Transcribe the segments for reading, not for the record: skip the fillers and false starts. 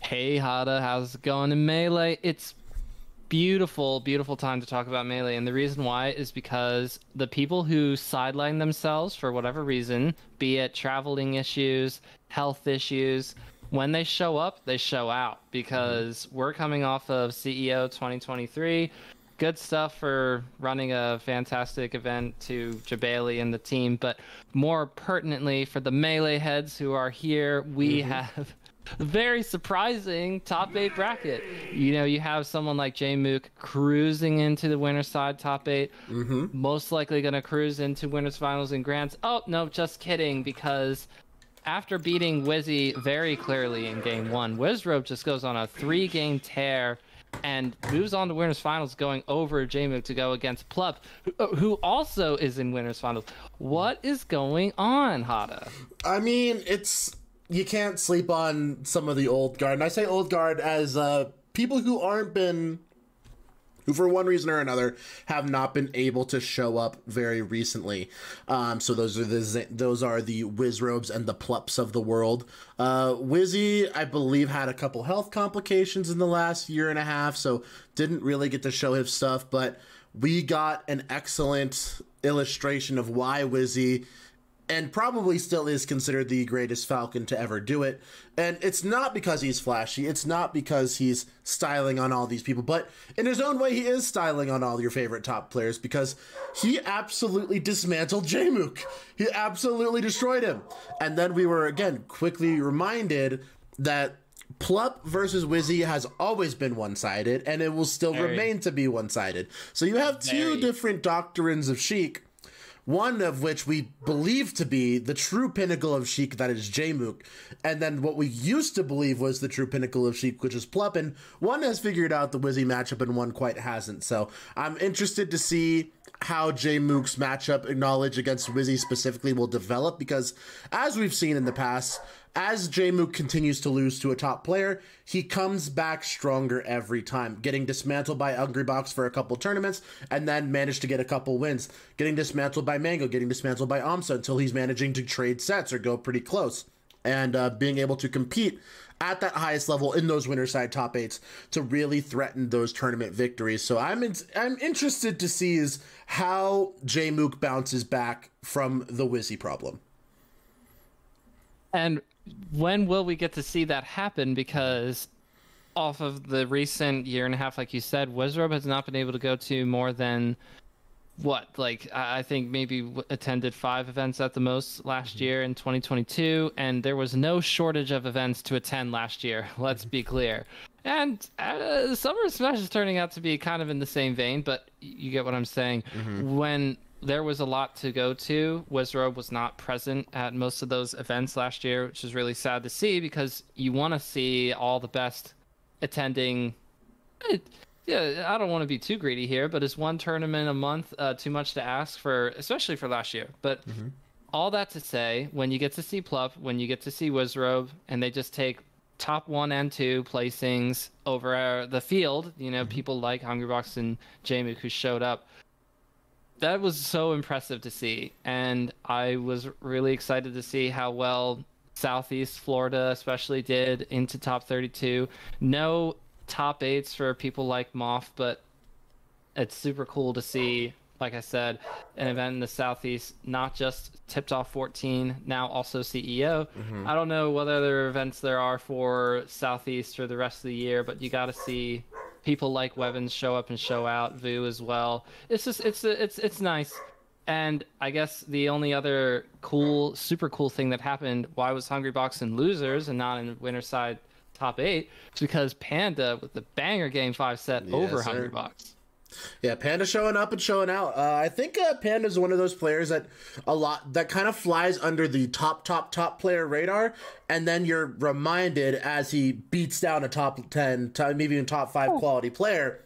Hey Hada, how's it going in Melee? It's beautiful, beautiful time to talk about Melee, and the reason why is because the people who sideline themselves for whatever reason, be it traveling issues, health issues, when they show up, they show out because we're coming off of CEO 2023. Good stuff for running a fantastic event to Jabali and the team, but more pertinently for the Melee heads who are here, we have very surprising top 8 bracket. You know, you have someone like Mook cruising into the winner's side top 8, most likely going to cruise into winners finals and grands. Oh, no, just kidding, because after beating Wizzy very clearly in game 1, Wizrobe just goes on a 3-game tear and moves on to winners finals, going over Mook to go against Plup, who also is in winners finals. What is going on, Hada? I mean, you can't sleep on some of the old guard. And I say old guard as people who who for one reason or another have not been able to show up very recently. So those are the Wizrobes and the Plups of the world. Wizzy, I believe, had a couple health complications in the last year and a half, so didn't really get to show his stuff, but we got an excellent illustration of why Wizzy, and probably still is, considered the greatest Falcon to ever do it. And it's not because he's flashy, it's not because he's styling on all these people, but in his own way he is styling on all your favorite top players, because he absolutely dismantled Mook. He absolutely destroyed him. And then we were again quickly reminded that Plup versus Wizzy has always been one-sided, and it will still remain to be one-sided. So you have two different doctrines of Sheik, one of which we believe to be the true pinnacle of Sheik, that is Mook, and then what we used to believe was the true pinnacle of Sheik, which is Plup, and one has figured out the Wizzy matchup and one quite hasn't. So I'm interested to see how Mook's matchup knowledge against Wizzy specifically will develop, because as we've seen in the past, as Mook continues to lose to a top player, he comes back stronger every time, getting dismantled by Hungrybox for a couple tournaments, and then managed to get a couple wins, getting dismantled by Mango, getting dismantled by Amsa, until he's managing to trade sets or go pretty close, and being able to compete at that highest level in those winner side top 8s to really threaten those tournament victories. So I'm interested to see is how Mook bounces back from the Wizzy problem. And when will we get to see that happen? Because off of the recent year and a half, like you said, Wizrobe has not been able to go to more than I think maybe attended 5 events at the most last year in 2022, and there was no shortage of events to attend last year, let's be clear. And Summer Smash is turning out to be kind of in the same vein, but you get what I'm saying. When there was a lot to go to, Wizrobe was not present at most of those events last year, which is really sad to see, because you want to see all the best attending. Yeah, I don't want to be too greedy here, but is one tournament a month too much to ask for, especially for last year? But all that to say, when you get to see Plup, when you get to see Wizrobe, and they just take top 1 and 2 placings over the field, you know, people like Hungrybox and Mook who showed up, that was so impressive to see. And I was really excited to see how well Southeast Florida especially did into top 32. No top 8s for people like Moff, but it's super cool to see, like I said, an event in the Southeast not just tipped off 14, now also CEO. I don't know what other events there are for Southeast for the rest of the year, but you got to see people like Wevins show up and show out, Vu as well. It's just it's nice. And I guess the only other super cool thing that happened, why was Hungrybox in losers and not in winner side top 8, is because Panda with the banger game 5 set over Hungrybox. Yeah, Panda showing up and showing out. I think Panda is one of those players that kind of flies under the top player radar, and then you're reminded as he beats down a top 10, maybe even top 5 quality player,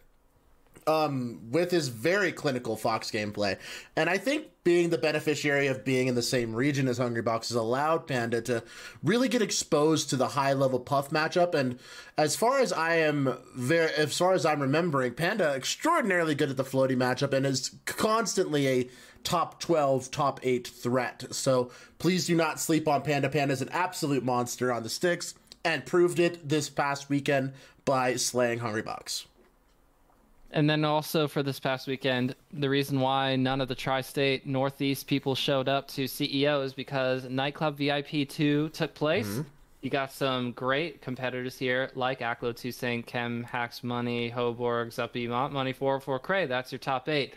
with his very clinical Fox gameplay. And I think being the beneficiary of being in the same region as Hungrybox has allowed Panda to really get exposed to the high level Puff matchup. And as far as I'm remembering, Panda extraordinarily good at the floaty matchup and is constantly a top 12, top 8 threat. So please do not sleep on Panda. Panda is an absolute monster on the sticks. and proved it this past weekend by slaying Hungry Box. And then also for this past weekend, the reason why none of the Tri-State Northeast people showed up to CEO is because Nightclub VIP 2 took place. You got some great competitors here, like Aklo, Toussaint, Chem, Hacks Money, Hoborg, Zuppy, Money, 404 Cray. That's your top 8.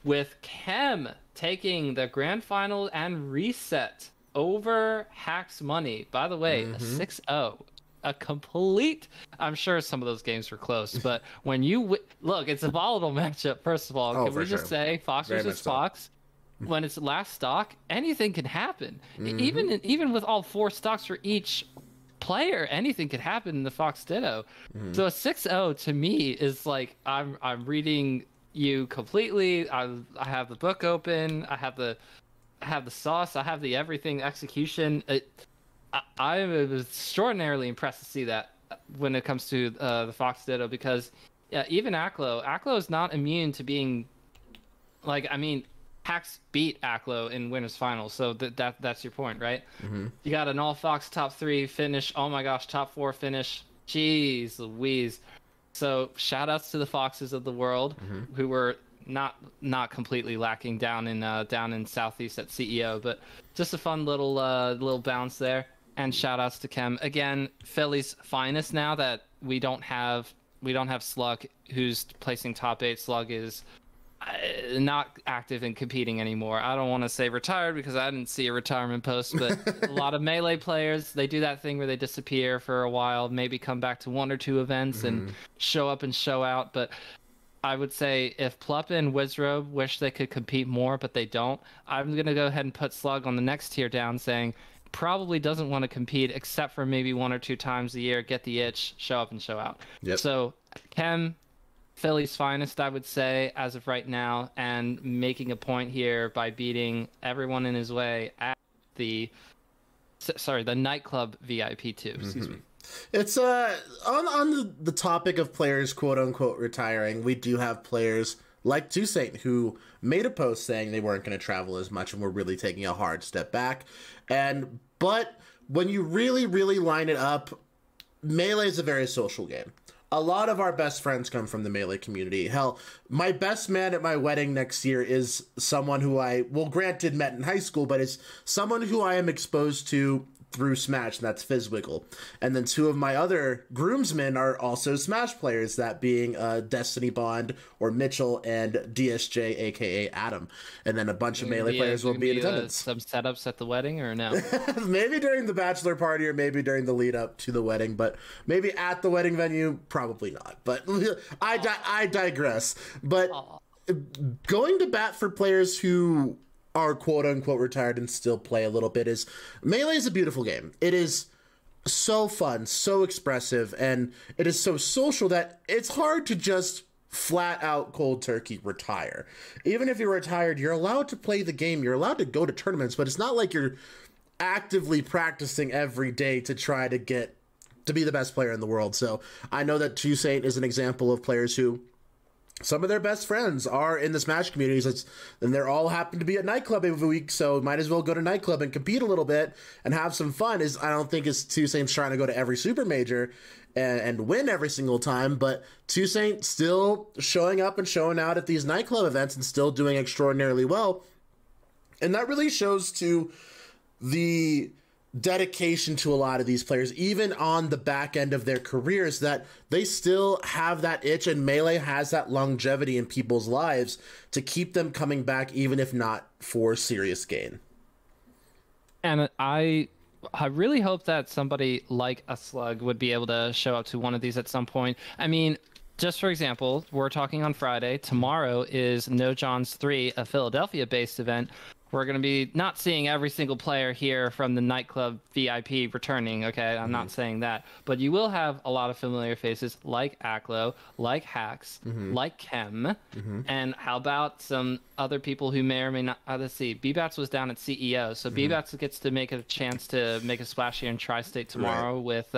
With Chem taking the grand final and reset over Hacks Money. By the way, a 6-0. A complete, I'm sure some of those games were close, but when you look, it's a volatile matchup. First of all, can we just say Fox versus Fox? When it's last stock, anything can happen. Even with all 4 stocks for each player, anything could happen in the Fox Ditto. So a 6-0 to me is like I'm reading you completely. I have the book open. I have the sauce. I have the everything execution. I was extraordinarily impressed to see that when it comes to the Fox Ditto, because even Aklo is not immune to being like, I mean, Hacks beat Aklo in winners finals, so that's your point, right? You got an all Fox top 3 finish. Oh my gosh, top 4 finish. Jeez Louise. So shout outs to the Foxes of the world who were not completely lacking down in Southeast at CEO, but just a fun little bounce there. And shout outs to Chem again, Philly's finest. Now that we don't have Slug, who's placing top 8. Slug is not active and competing anymore. I don't want to say retired because I didn't see a retirement post, but a lot of Melee players, they do that thing where they disappear for a while, maybe come back to 1 or 2 events and show up and show out. But I would say if Plup and Wizrobe wish they could compete more, but they don't, I'm going to go ahead and put Slug on the next tier down, saying probably doesn't want to compete except for maybe 1 or 2 times a year, get the itch, show up and show out. So Chem, Philly's finest, I would say, as of right now, and making a point here by beating everyone in his way at the Nightclub VIP 2. Excuse me. It's on the topic of players quote unquote retiring, we do have players like Toussaint who made a post saying they weren't going to travel as much and were really taking a hard step back. But when you really line it up, Melee is a very social game. A lot of our best friends come from the Melee community. Hell, my best man at my wedding next year is someone who granted met in high school, but is someone who I am exposed to through Smash, and that's Fizzwiggle. And then 2 of my other groomsmen are also Smash players, that being Destiny Bond or Mitchell and DSJ, aka Adam. And then a bunch of Melee players will be in attendance. Some setups at the wedding, or no? Maybe during the bachelor party, or maybe during the lead up to the wedding, but maybe at the wedding venue, probably not. But I digress. But going to bat for players who are quote unquote retired and still play a little bit is Melee is a beautiful game. It is so fun, so expressive, and it is so social that it's hard to just flat out cold turkey retire. Even if you're retired, you're allowed to play the game, you're allowed to go to tournaments, but it's not like you're actively practicing every day to try to get to be the best player in the world. So I know that Toussaint is an example of players who some of their best friends are in the Smash communities, and they're all happen to be at Nightclub every week, so might as well go to Nightclub and compete a little bit and have some fun. I don't think it's Toussaint's trying to go to every super major and win every single time, but Toussaint still showing up and showing out at these Nightclub events and still doing extraordinarily well. And that really shows to the dedication to a lot of these players, even on the back end of their careers, that they still have that itch, and Melee has that longevity in people's lives to keep them coming back, even if not for serious gain. And I really hope that somebody like a Slug would be able to show up to one of these at some point. I mean, just for example, we're talking on Friday. Tomorrow is No John's 3, a Philadelphia-based event. We're going to be not seeing every single player here from the Nightclub VIP returning, okay? I'm not saying that. But you will have a lot of familiar faces like Aklo, like Hacks, like Chem. And how about some other people who may or may not... let's see. B-Bats was down at CEO, so B-Bats gets to make a chance to make a splash here in Tri-State tomorrow with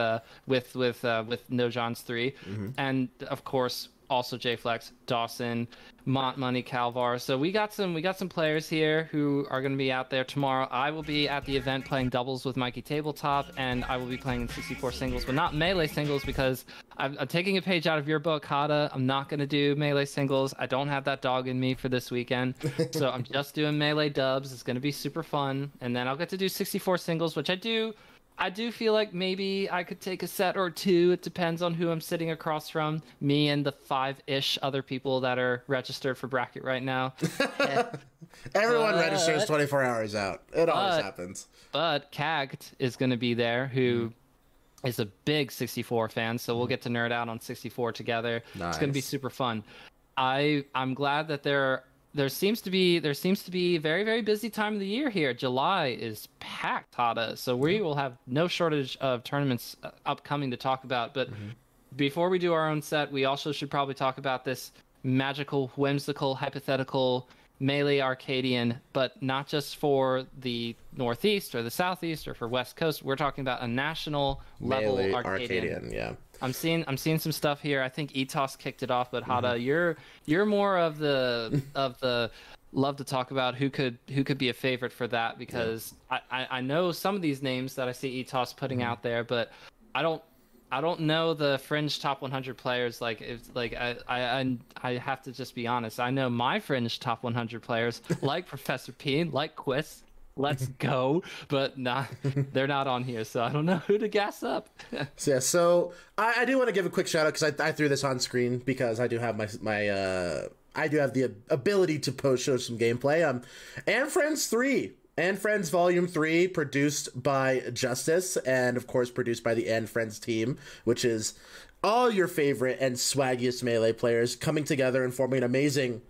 No John's 3. And, of course, also JFlex, Dawson, Mont Money, Calvar. So we got some players here who are going to be out there tomorrow. I will be at the event playing doubles with Mikey Tabletop, and I will be playing in 64 singles, but not Melee singles because I'm taking a page out of your book, Hada. I'm not going to do Melee singles. I don't have that dog in me for this weekend, so I'm just doing Melee dubs. It's going to be super fun, and then I'll get to do 64 singles, which I do feel like maybe I could take a set or two. It depends on who I'm sitting across from. Me and the 5-ish other people that are registered for bracket right now. Everyone registers 24 hours out. It always happens. But Kagged is going to be there, who is a big 64 fan, so we'll get to nerd out on 64 together. Nice. It's going to be super fun. I'm glad that there seems to be a very, very busy time of the year here. July is packed, Hada, so we will have no shortage of tournaments upcoming to talk about. But before we do our own set, we also should probably talk about this magical, whimsical, hypothetical Melee Arcadian, but not just for the Northeast or the Southeast or for West Coast. We're talking about a national level Melee Arcadian. Yeah. I'm seeing some stuff here. I think Etos kicked it off, but Hada, you're more of the love to talk about who could be a favorite for that, because I know some of these names that I see Etos putting out there, but I don't know the fringe top 100 players. I have to just be honest. I know my fringe top 100 players, like Professor P, like Quiz. Let's go, but they're not on here, so I don't know who to gas up. So I do want to give a quick shout out because I threw this on screen because I do have I do have the ability to show some gameplay. And Friends 3. And Friends Volume 3, produced by Justice, and of course produced by the And Friends team, which is all your favorite and swaggiest Melee players coming together and forming an amazing,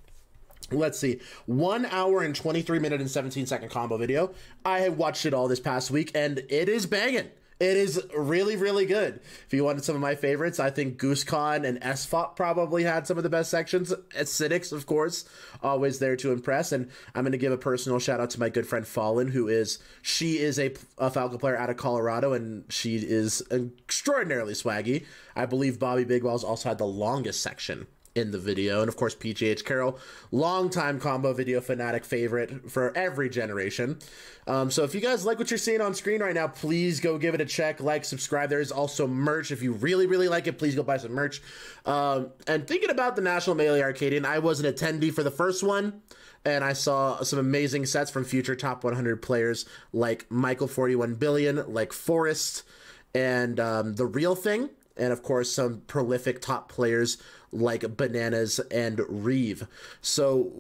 1 hour and 23 minute and 17-second combo video. I have watched it all this past week, and it is banging. It is really, really good. If you wanted some of my favorites, I think GooseCon and SFOP probably had some of the best sections. Acidics, of course, always there to impress. And I'm going to give a personal shout out to my good friend Fallen, she is a Falco player out of Colorado, and she is extraordinarily swaggy. I believe Bobby Bigwell's also had the longest section in the video. And of course, PGH Carroll, longtime combo video fanatic favorite for every generation. So if you guys like what you're seeing on screen right now, please go give it a check, subscribe. There is also merch. If you really, really like it, please go buy some merch. And thinking about the National Melee Arcadian, I was an attendee for the first one, and I saw some amazing sets from future top 100 players like Michael 41 Billion, like Forrest, and The Real Thing. And of course, some prolific top players like Bananas and Reeve. So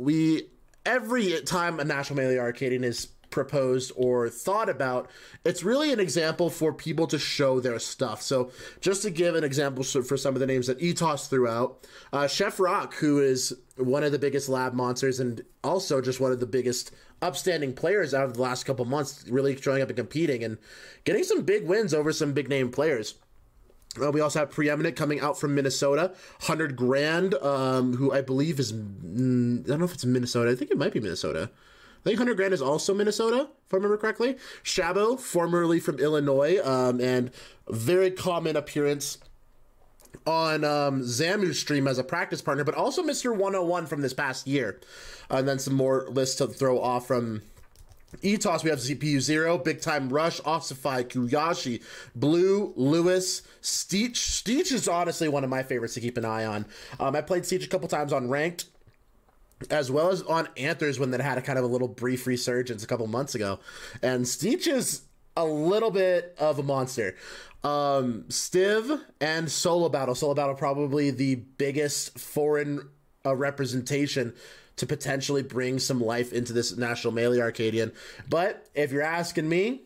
every time a National Melee Arcadian is proposed or thought about, it's really an example for people to show their stuff. So just to give an example for some of the names that Etos threw out, Chef Rock, who is one of the biggest lab monsters and also just one of the biggest upstanding players out of the last couple months, really showing up and competing and getting some big wins over some big name players. We also have Preeminent coming out from Minnesota, 100 Grand, who I believe is, I don't know if it's Minnesota. I think it might be Minnesota. I think 100 Grand is also Minnesota, if I remember correctly. Shabo, formerly from Illinois, and very common appearance on Zamu's stream as a practice partner, but also Mr. 101 from this past year. And then some more lists to throw off from Etos. We have CPU Zero, Big Time Rush, Ossify, Kuyashi, Blue, Lewis, Steech. Steech is honestly one of my favorites to keep an eye on. I played Steech a couple times on Ranked, as well as on Anthers when that had a kind of a little brief resurgence a couple months ago. And Steech is a little bit of a monster. Stiv and Solo Battle. Solo Battle probably the biggest foreign representation to potentially bring some life into this National Melee Arcadian. But if you're asking me,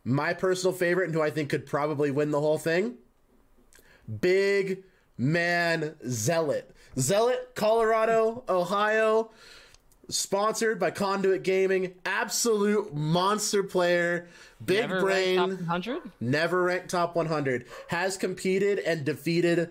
my personal favorite and who I think could probably win the whole thing, Big Man Zealot. Zealot, Colorado, Ohio, sponsored by Conduit Gaming. Absolute monster player. Big never brain. Ranked top 100? Never ranked top 100. Has competed and defeated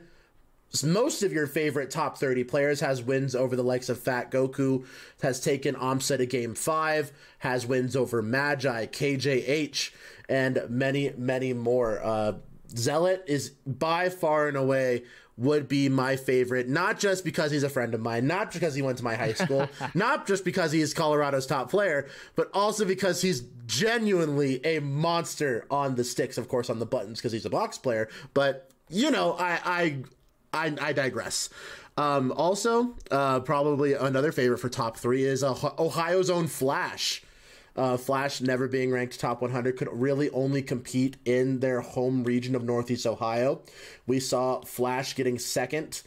most of your favorite top 30 players, has wins over the likes of Fat Goku, has taken Omset to Game 5, has wins over Magi, KJH, and many, many more. Zealot is by far and away would be my favorite, not just because he's a friend of mine, not because he went to my high school, not just because he's Colorado's top player, but also because he's genuinely a monster on the sticks, of course, on the buttons because he's a box player. But, you know, I digress. Also, probably another favorite for top 3 is Ohio's own Flash. Flash, never being ranked top 100, could really only compete in their home region of Northeast Ohio. We saw Flash getting second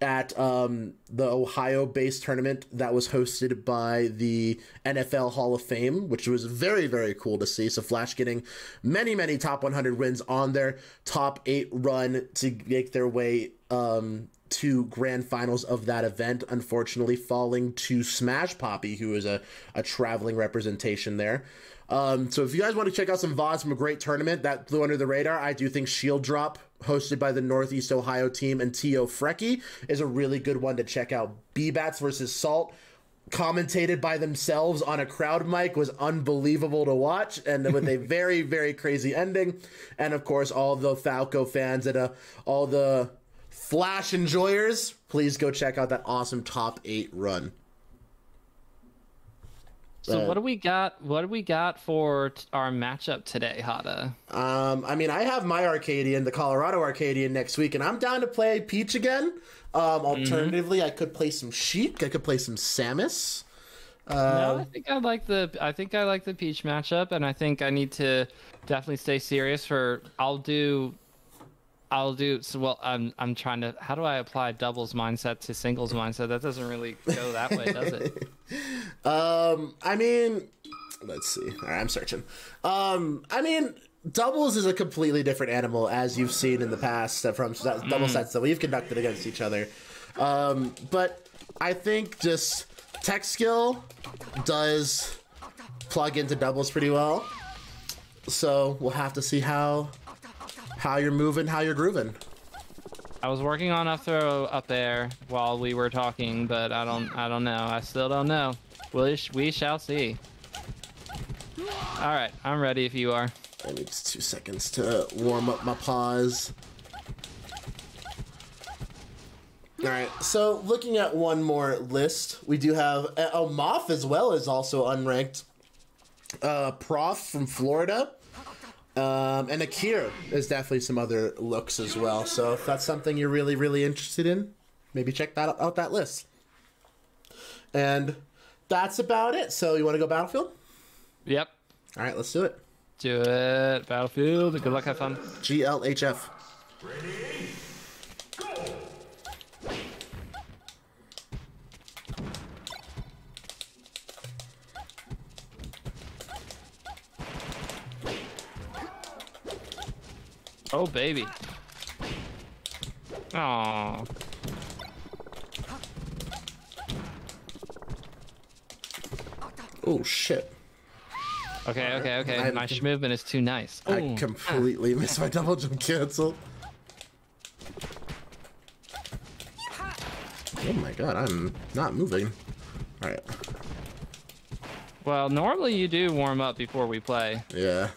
at the Ohio-based tournament that was hosted by the NFL Hall of Fame, which was very, very cool to see. So Flash getting many, many top 100 wins on their top 8 run to make their way to grand finals of that event, unfortunately falling to Smash Poppy, who is a traveling representation there. So if you guys want to check out some VODs from a great tournament that flew under the radar, I do think Shield Drop, hosted by the Northeast Ohio team and T.O. Frecky, is a really good one to check out. B-Bats versus Salt, commentated by themselves on a crowd mic, was unbelievable to watch, and with a very, very crazy ending. And of course, all the Falco fans and all the Flash enjoyers, please go check out that awesome top 8 run. So what do we got? What do we got for our matchup today, Hada? I mean, I have my Arcadian, the Colorado Arcadian, next week, and I'm down to play Peach again. Alternatively, I could play some Sheik. I could play some Samus. No, I think I like the Peach matchup, and I think I need to definitely stay serious for. So well, I'm trying to. How do I apply doubles mindset to singles mindset? That doesn't really go that way, does it? I mean, let's see. All right, I'm searching. I mean, doubles is a completely different animal, as you've seen in the past from double sets that we've conducted against each other. But I think just tech skill does plug into doubles pretty well. So we'll have to see how you're moving, how you're grooving. I was working on a throw up there while we were talking, but I don't know. I still don't know. We shall see. All right, I'm ready if you are. I need just 2 seconds to warm up my paws. All right, so looking at one more list, we do have Moth as well as also unranked. Prof from Florida. And Akir is definitely some other looks as well. So if that's something you're really, really interested in, maybe check out that list. And that's about it. So you want to go Battlefield? Yep. All right, let's do it. Do it. Battlefield. Good luck. Have fun. GLHF. Ready, go! Oh, baby. Aww. Oh, shit. Okay. My movement is too nice. I Ooh. completely missed my double jump cancel. Oh my god, I'm not moving. Alright. Well, normally you do warm up before we play. Yeah.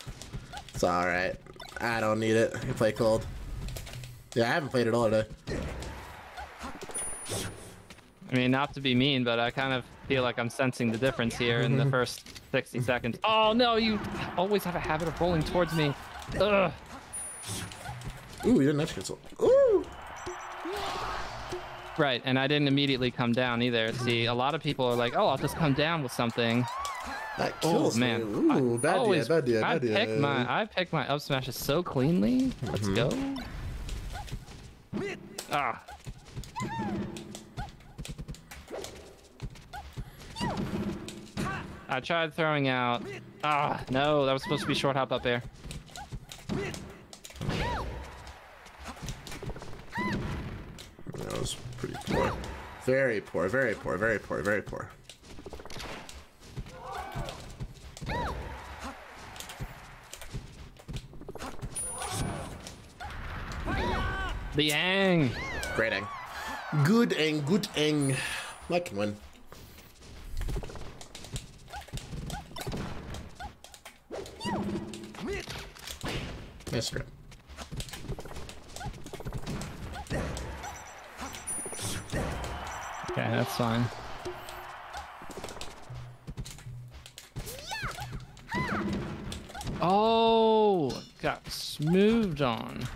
It's alright. I don't need it. I can play cold. Yeah, I haven't played it all today. I mean, not to be mean, but I kind of feel like I'm sensing the difference here in the first 60 seconds. Oh, no, you always have a habit of rolling towards me. Ugh. Ooh, you didn't edge cancel. Ooh! Right, and I didn't immediately come down either. See, a lot of people are like, oh, I'll just come down with something. That kills me. Ooh, bad idea. I pick my up smashes so cleanly. Let's go. Ah. I tried throwing out. Ah, no, that was supposed to be short hop up air. That was pretty poor. Very poor. The ang. Great ang. Good ang. I can win. Nice grip. Okay, that's fine. Oh, got smoothed on.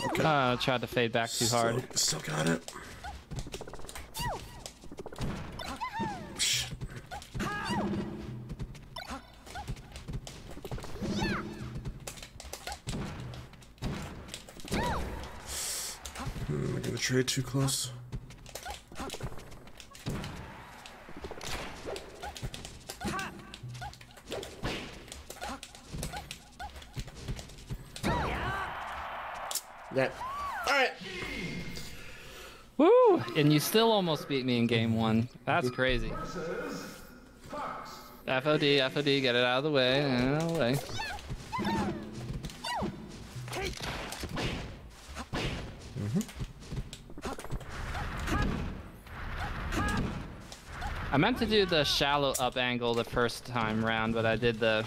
Okay. Tried to fade back too hard. Still got it. I'm gonna trade too close. Yeah. All right. Woo! And you still almost beat me in game 1. That's crazy. FOD, FOD, get it out of the way. Out of the way. I meant to do the shallow up angle the first time round, but I did the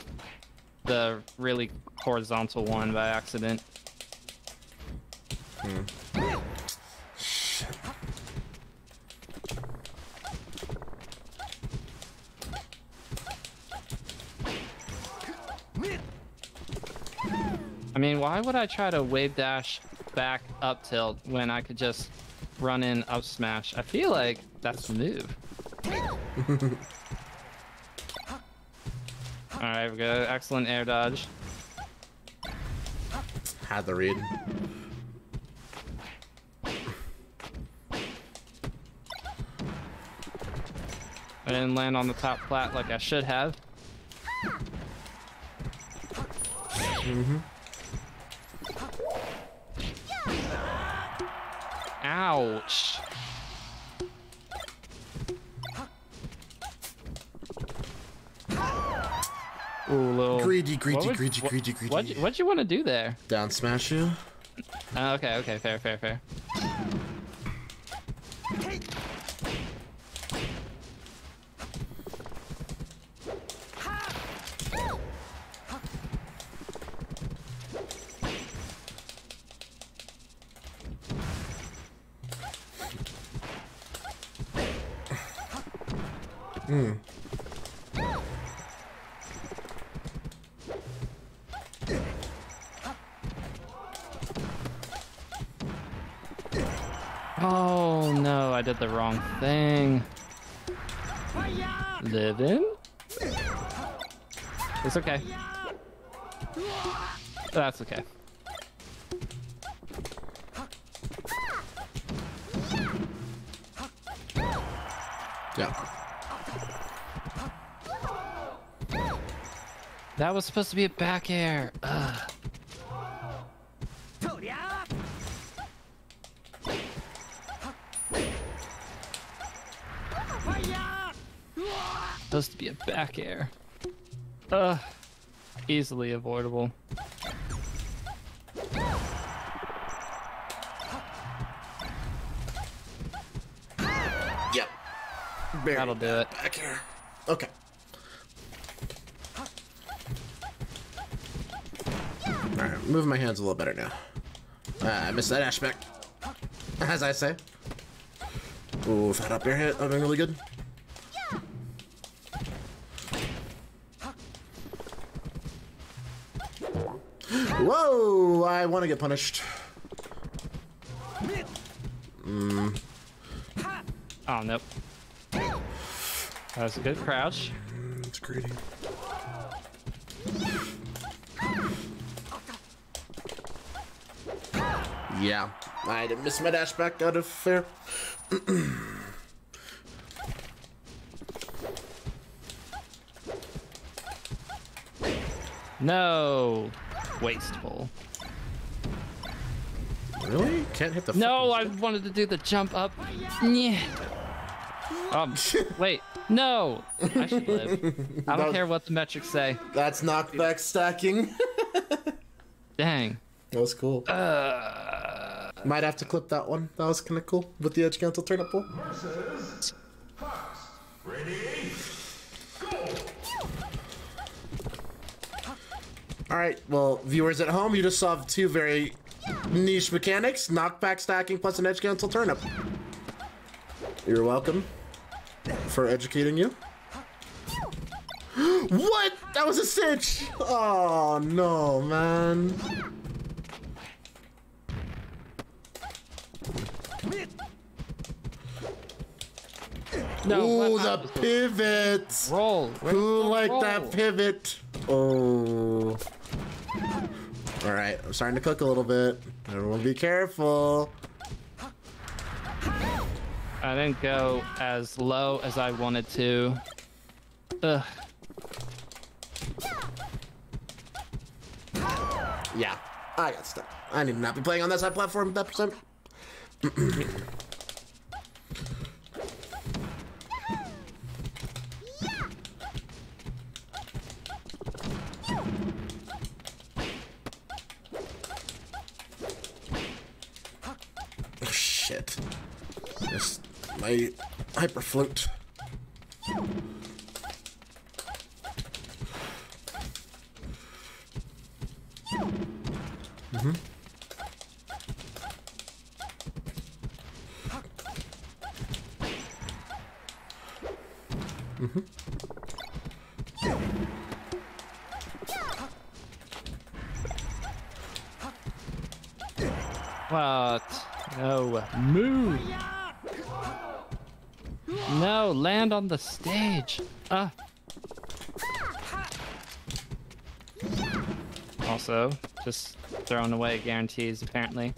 really horizontal one by accident. Shit. I mean, why would I try to wave dash back up tilt when I could just run in up smash? I feel like that's the move. Alright, we got excellent air dodge. Had the read. I didn't land on the top plat like I should have. Ouch. Ooh, little... Greedy. What'd you want to do there? Down smash you. Okay, fair. Oh no, I did the wrong thing. Live in? It's okay. That's okay. Yeah. That was supposed to be a back air. Ugh. Supposed to be a back air. Ugh. Easily avoidable. Yep. That'll do it. Back here. Okay. Alright, moving my hands a little better now. I missed that ash back. As I say. Ooh, if that up air hit, that'd been really good. Whoa! I want to get punished. Oh, nope. That was a good crouch. It's greedy. Yeah, I didn't miss my dash back out of fair. No! Wasteful. Really? Can't hit the. No, I wanted to do the jump up. Yeah. Wait. No! I should live. I don't care what the metrics say. That's knockback stacking. Dang. That was cool. Might have to clip that one. That was kind of cool with the edge cancel turnip pull. Versus Fox. Ready? Go! Alright, well, viewers at home, you just saw two very niche mechanics, knockback stacking plus an edge cancel turnip. You're welcome for educating you. What? That was a cinch! Oh no, man. No, Ooh, the pivot! roll. Who liked that pivot? Oh. Alright, I'm starting to cook a little bit. Everyone be careful. I didn't go as low as I wanted to. Ugh. Yeah, I got stuck. I need to not be playing on that side platform that percent. Oh, shit. Just my hyper flute. What? No. Move! No, land on the stage. Ah. Also, just throwing away guarantees, apparently.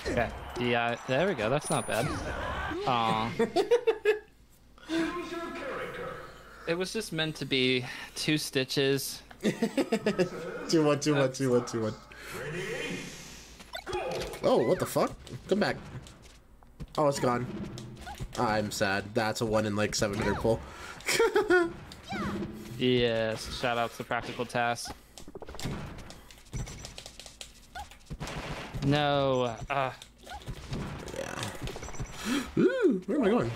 Okay. Yeah, there we go. That's not bad. Aw. Choose your character. It was just meant to be 2 stitches. 2-1, 2-1, 2-1, 2-1. Ready? Go. Oh, what the fuck? Come back. Oh, it's gone. I'm sad. That's a 1 in like 700 pull. Yes, shout out to Practical Task. No. Yeah. Ooh, where am I going?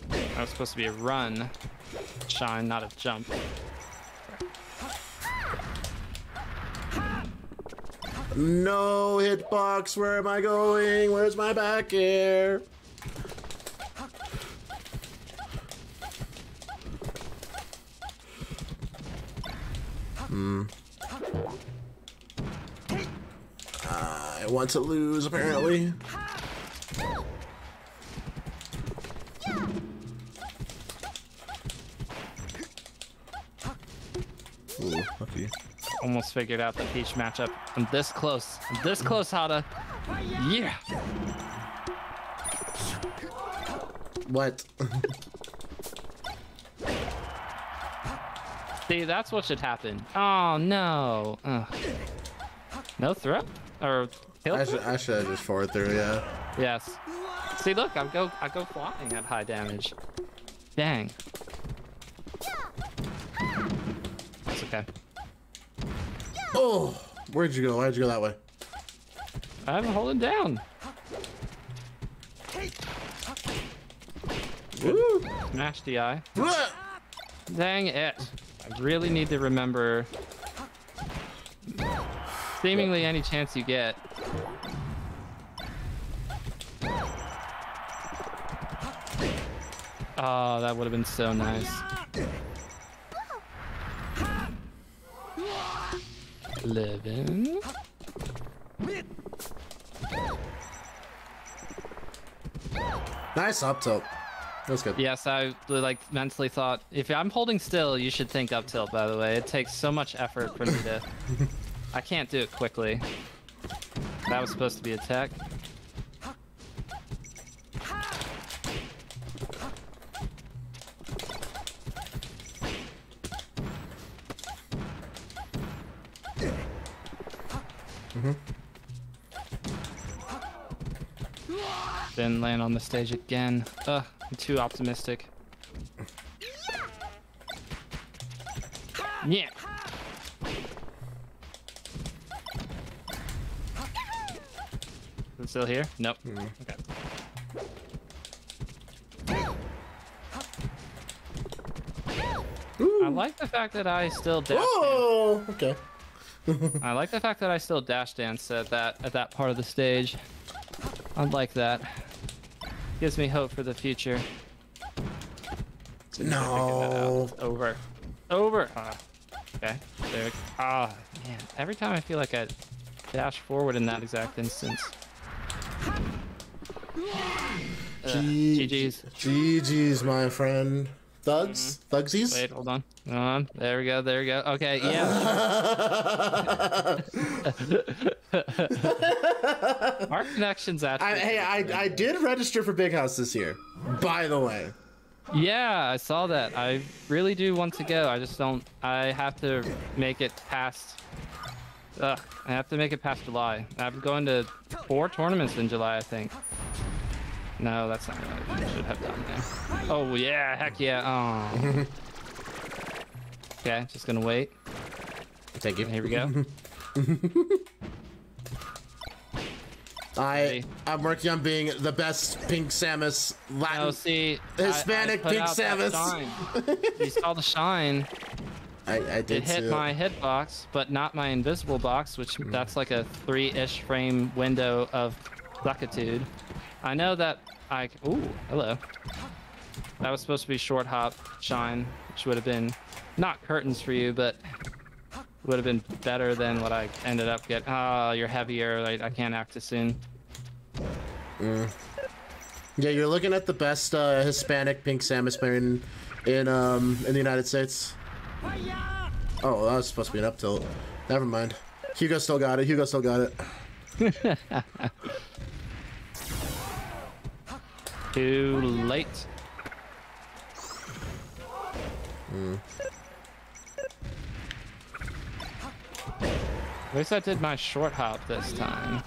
That was supposed to be a run. Shine, not a jump. No hitbox. Where am I going? Where's my back air? I want to lose, apparently. Ooh, lucky. Almost figured out the Peach matchup. I'm this close. I'm this close, Hada. Yeah. What? See, that's what should happen. Oh no. Ugh. No throw? Or kill? I should have just forward through, yeah. Yes. See, look, I go flying at high damage. Dang. That's okay. Oh, where'd you go? Why'd you go that way? I'm holding down. Woo! Smash DI. Ah! Dang it. I really need to remember seemingly any chance you get. Oh, that would have been so nice. Living. Nice up tilt. That's good. Yes, I like mentally thought if I'm holding still, you should think up tilt. By the way, it takes so much effort for me to. I can't do it quickly. That was supposed to be a tech. Didn't land on the stage again. Ugh, I'm too optimistic. Yeah. still here? Nope. Okay. Ooh. I like the fact that I still dash Whoa! Okay. dance. I like the fact that I still dash dance at that part of the stage. I like that. Gives me hope for the future. No. Over. Over. Okay. There. Ah, man. Every time I feel like I dash forward in that exact instance. GG's. GG's, my friend. Thugs? Thugsies? Wait, hold on. Hold on. There we go. There we go. Okay, yeah. Our connection's actually. Hey, I did register for Big House this year, by the way. Yeah, I saw that. I really do want to go. I just don't. I have to make it past. I have to make it past July. I'm going to 4 tournaments in July, I think. No, that's not what I should have done there. Oh yeah, heck yeah. Oh. Okay, just gonna wait. Thank you. Here we go. I'm working on being the best Pink Samus Latin No, see, Hispanic I put Pink out that Samus. shine. You saw the shine. I did It hit too. my hitbox, but not my invisible box, which that's like a 3-ish frame window of Luckitude. I know that I. Ooh, hello. That was supposed to be short hop shine, which would have been not curtains for you, but would have been better than what I ended up getting. Oh, you're heavier. I can't act as soon. Yeah, you're looking at the best Hispanic Pink Samus player in the United States. Oh, that was supposed to be an up tilt. Never mind. Hugo still got it. Hugo still got it. Too late. At least I did my short hop this time.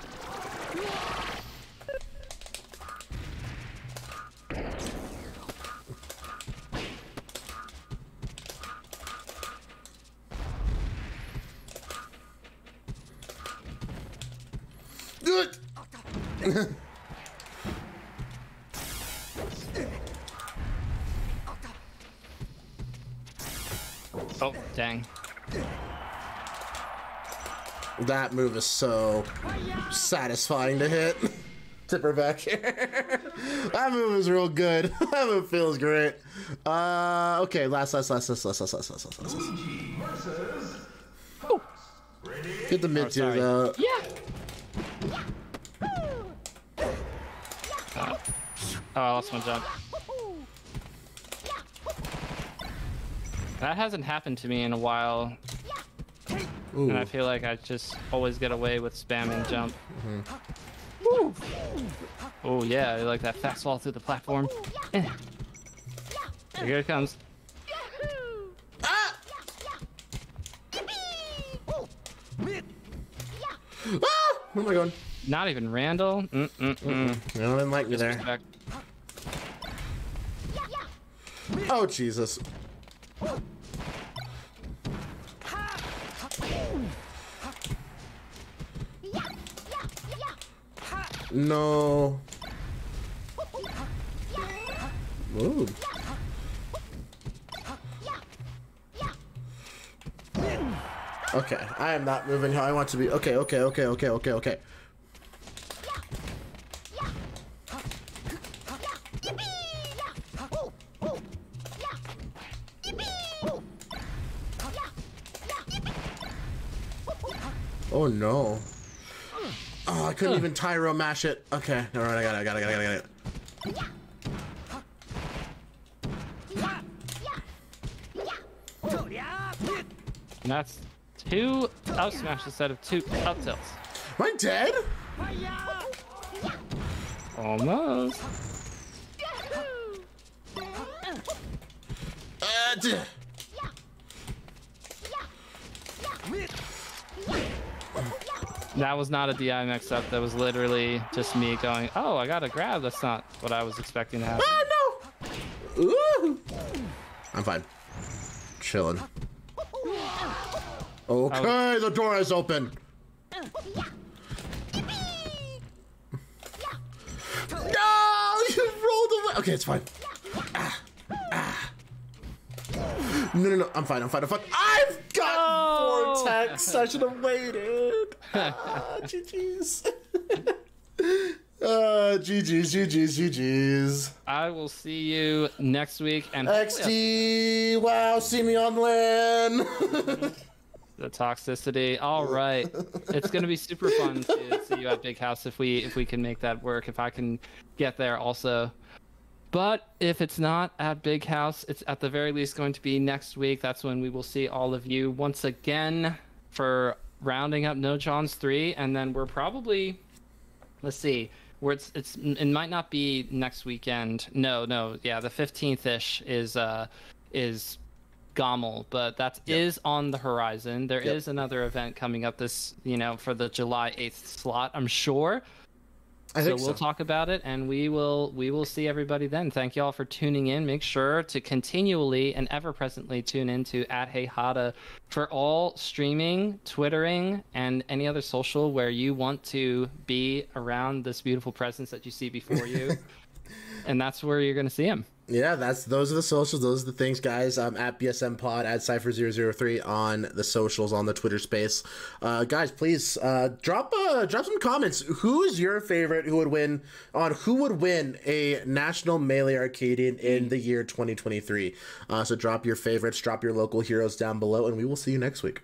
Good. Oh, dang. That move is so satisfying to hit. Tip her back here. That move is real good. That move feels great. Okay, last. Oh. Get the mid tiers sorry. out. Yeah. Oh, I lost my jump. That hasn't happened to me in a while. Ooh. And I feel like I just always get away with spamming jump. Oh yeah, I like that fast fall through the platform. Here it comes. Ah! Ah! Where am I going? Not even Randall. I don't like me there. Disrespect. Oh Jesus. No. Ooh. Okay, I am not moving how I want to be. Okay. Oh no. Oh, I couldn't even Tyro mash it. Okay, alright, I got it. And that's 2 up smash instead of 2 up tilts. Am I dead? Almost. D- That was not a DI mix up. That was literally just me going, oh, I got a grab. That's not what I was expecting to happen. Ah, no! Ooh. I'm fine. Chilling. Okay, the door is open. Okay, it's fine. No, I'm fine. I've got Vortex. I should have waited. GG's. GG's. I will see you next week. And XD, wow, see me on LAN. The toxicity. All right. It's going to be super fun to see you at Big House if we can make that work, if I can get there also. But if it's not at Big House, it's at the very least going to be next week. That's when we will see all of you once again for rounding up No John's 3. And then we're probably, let's see, where it might not be next weekend. No, yeah, the 15th-ish is Gommel, but that is on the horizon. There is another event coming up this, for the July 8th slot, I'm sure. So we'll talk about it, and we will see everybody then. Thank you all for tuning in. Make sure to continually and ever-presently tune into @HeyHada for all streaming, Twittering, and any other social where you want to be around this beautiful presence that you see before you. And that's where you're going to see him. Yeah, those are the socials. Those are the things, guys. At BSM Pod, at Cypher003 on the socials, on the Twitter space. Guys, please drop some comments. Who's your favorite? Who would win a national Melee Arcadian in the year 2023? So drop your favorites, drop your local heroes down below, and we will see you next week.